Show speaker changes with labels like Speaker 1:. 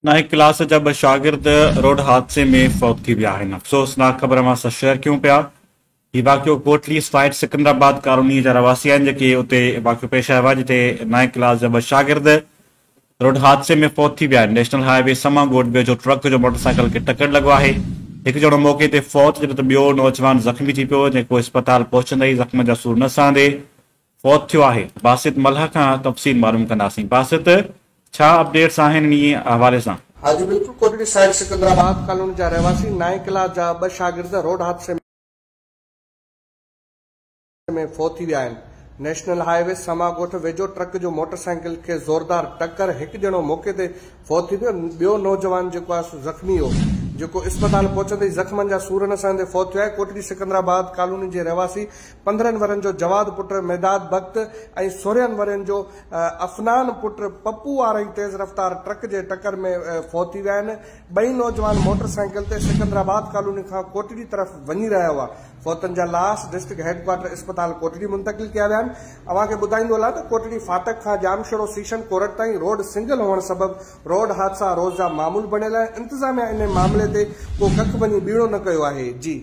Speaker 1: 9वीं class जा ॿ शागिर्द रोड हादसे में फौत थी विया आहिनि। अफ़सोसनाक ख़बर मां शेयर कयूं पिया। हीउ वाक़ियो कोटली साइड सिकंदराबाद कॉलोनी जा रवासी आहिनि जेके उते वाक़ियो पेश आयो आहे, जिते 9वीं क्लास जा ॿ शागिर्द रोड हादसे में फौत थी विया आहिनि। नेशनल हाईवे समा ॻोठ वेझो ट्रक जो मोटरसाइकिल खे टक्कर लॻो आहे। हिकु ॼणो मौक़े ते फौत, जॾहिं त ॿियो नौजवान ज़ख़्मी थी पियो, जेको अस्पताल पहुचंदे ई ज़ख़्म जा सूर न सहंदे फौत थियो आहे। बासित मल्हा खां तफ़सील मालूम कंदासीं। बासित, छा अपडेट्स आहिनि इन हवाले सां?
Speaker 2: हाँ जी बिल्कुल। कोटली साइड सिकंदराबाद कॉलोनी जा रहवासी 9वीं क्लास जा 2 शागिर्द रोड हादसे में फौत थी विया आहिनि। नेशनल हाईवे समा ॻोठ वेझो ट्रक जो मोटरसाइकिल खे ज़ोरदार टक्कर, हिकु ॼणो मौक़े ते फौत थी वियो, ॿियो नौजवान जेको आहे ज़ख़्मी हो, जेको अस्पताल पहुचंदे ज़ख़्मनि जा सूर न सहंदे फौत थियो आहे। कोटली सिकंदराबाद कॉलोनी जे रहवासी 15 वरनि जो जवाद पुट मेदाद बख्त ऐं 16 वरनि जो अफनान पुट पप्पू वारई तेज़ रफ़्तार ट्रक जे टक्कर में फौत थी विया आहिनि। ॿई नौजवान मोटरसाइकिल ते सिकंदराबाद कॉलोनी खां कोटली तरफ़ वञी रहिया हुआ। फौतनि जा लाश डिस्ट्रिक्ट हेडक्वार्टर अस्पताल कोटली मुंतकिल कया विया आहिनि। अव्हांखे ॿुधाईंदो हलां त कोटली फाटक खां जामशोरो सीशन कोरट ताईं रोड सिंगल हुअण सबबि रोड हादसा रोज़ जा मामूल बणियल आहे। इंतज़ामिया इन मामले ते को कख वञी बीड़ो न कयो आहे। जी